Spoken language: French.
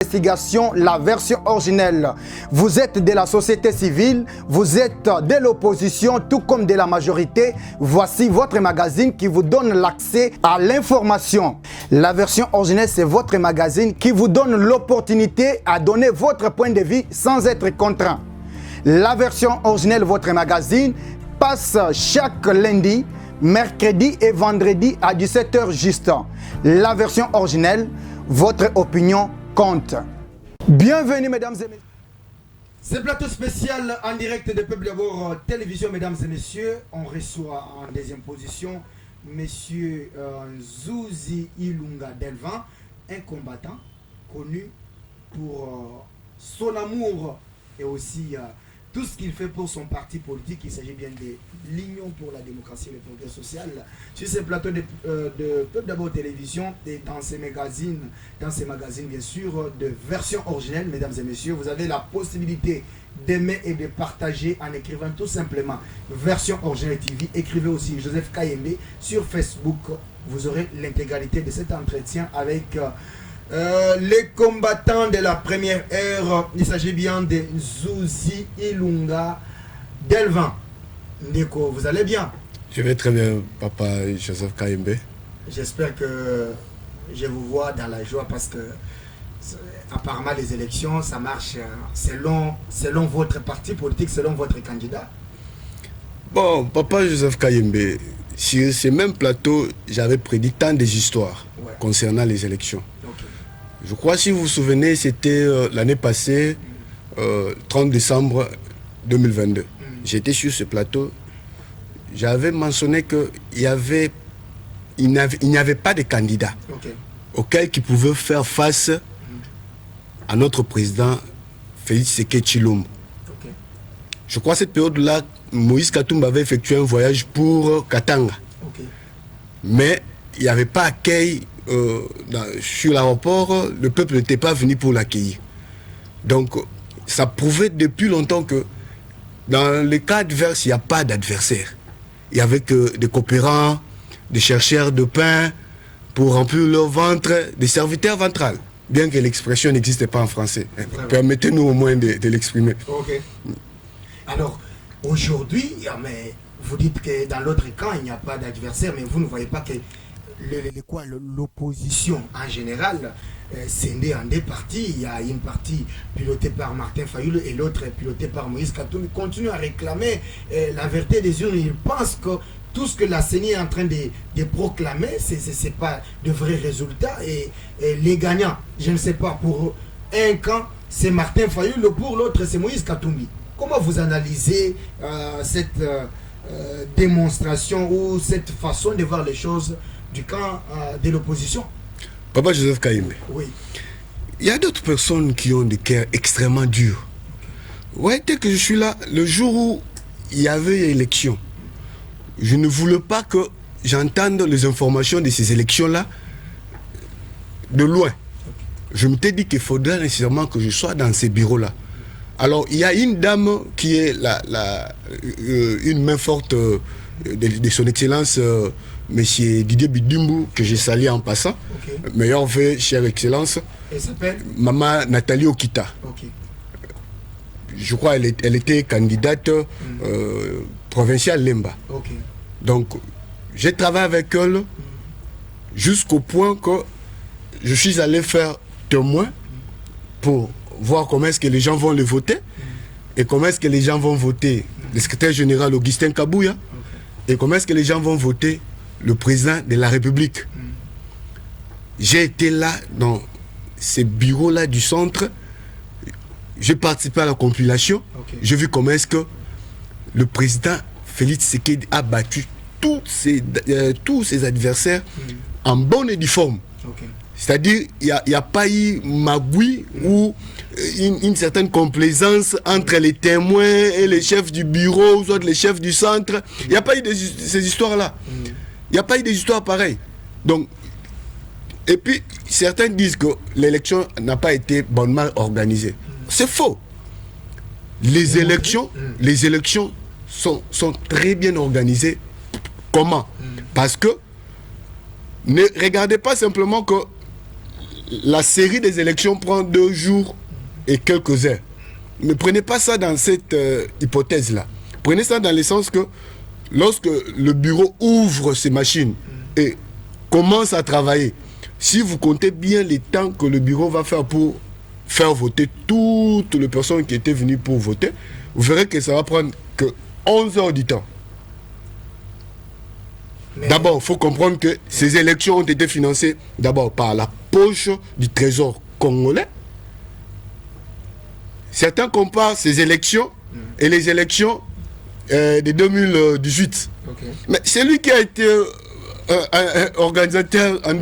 d'investigation, la version originelle. Vous êtes de la société civile, vous êtes de l'opposition, tout comme de la majorité. Voici votre magazine qui vous donne l'accès à l'information. La version originelle, c'est votre magazine qui vous donne l'opportunité à donner votre point de vue sans être contraint. La version originelle, votre magazine, passe chaque lundi, mercredi et vendredi à 17h juste. La version originelle, votre opinion compte. Bienvenue mesdames et messieurs. C'est plateau spécial en direct de Peuple d'abord télévision, mesdames et messieurs. On reçoit en deuxième position monsieur Nzuzi Ilunga Delvin, un combattant connu pour son amour et aussi tout ce qu'il fait pour son parti politique. Il s'agit bien de l'Union pour la démocratie et le progrès social. Sur ces plateaux de Peuple d'abord télévision et dans ces magazines bien sûr, de version originelle, mesdames et messieurs, vous avez la possibilité d'aimer et de partager en écrivant tout simplement version originale TV. Écrivez aussi Joseph Kayembe sur Facebook. Vous aurez l'intégralité de cet entretien avec les combattants de la première heure. Il s'agit bien de Nzuzi Ilunga Delvin. Ndeko, vous allez bien? Je vais très bien, papa Joseph Kayembe. J'espère que je vous vois dans la joie parce que apparemment les élections, ça marche selon votre parti politique, selon votre candidat. Bon, papa Joseph Kayembe, sur ce même plateau, j'avais prédit tant des histoires concernant les élections. Je crois, si vous vous souvenez, c'était l'année passée, 30 décembre 2022. J'étais sur ce plateau, j'avais mentionné qu'il n'y avait pas de candidat auquel qui pouvait faire face à notre président Félix Tshisekedi Tshilombo. Je crois que cette période-là, Moïse Katumbi avait effectué un voyage pour Katanga. Mais il n'y avait pas accueil sur l'aéroport, le peuple n'était pas venu pour l'accueillir. Donc, ça prouvait depuis longtemps que dans les cas adverses, il n'y a pas d'adversaire. Il n'y avait que des coopérants, des chercheurs de pain pour remplir leur ventre, des serviteurs ventrales. Bien que l'expression n'existe pas en français. Permettez-nous au moins de l'exprimer. Alors, aujourd'hui, vous dites que dans l'autre camp, il n'y a pas d'adversaire, mais vous ne voyez pas que l'opposition en général scindée en deux parties. Il y a une partie pilotée par Martin Fayulu et l'autre pilotée par Moïse Katumbi. Continue à réclamer la vérité des urnes. Ils pensent que tout ce que la CENI est en train de proclamer, ce n'est pas de vrais résultats. Et les gagnants, je ne sais pas, pour un camp, c'est Martin Fayulu, pour l'autre, c'est Moïse Katumbi. Comment vous analysez cette démonstration ou cette façon de voir les choses du camp de l'opposition? Papa Joseph Kayembe. Oui. Il y a d'autres personnes qui ont des cœurs extrêmement durs. Ouais, dès que je suis là, le jour où il y avait élection, je ne voulais pas que j'entende les informations de ces élections-là de loin. Je m'étais dit qu'il faudrait nécessairement que je sois dans ces bureaux-là. Alors, il y a une dame qui est une main forte de son excellence, monsieur Didier Bidumbu, que j'ai salué en passant. Meilleur vœu, chère excellence. Elle s'appelle Maman Nathalie Okita. Je crois qu'elle était candidate provinciale Lemba. Donc, j'ai travaillé avec elle jusqu'au point que je suis allé faire témoin pour voir comment est-ce que les gens vont le voter et comment est-ce que les gens vont voter le secrétaire général Augustin Kabouya et comment est-ce que les gens vont voter le président de la République. J'ai été là dans ces bureaux-là du centre, j'ai participé à la compilation, j'ai vu comment est-ce que le président Félix Tshisekedi a battu tous ses adversaires en bonne et due forme. C'est-à-dire, il n'y a pas eu magouille ou une certaine complaisance entre les témoins et les chefs du bureau, ou soit les chefs du centre. Il n'y a pas eu ces histoires-là. Il n'y a pas eu des histoires pareilles. Donc, et puis, certains disent que l'élection n'a pas été bonnement organisée. C'est faux. Les élections sont très bien organisées. Comment? Parce que ne regardez pas simplement que la série des élections prend 2 jours et quelques heures. Ne prenez pas ça dans cette hypothèse-là. Prenez ça dans le sens que lorsque le bureau ouvre ses machines et commence à travailler, si vous comptez bien les temps que le bureau va faire pour faire voter toutes les personnes qui étaient venues pour voter, vous verrez que ça va prendre que 11 heures du temps. D'abord, il faut comprendre que ces élections ont été financées d'abord par la poche du trésor congolais. Certains comparent ces élections et les élections de 2018. Okay. Mais c'est lui qui a été organisateur en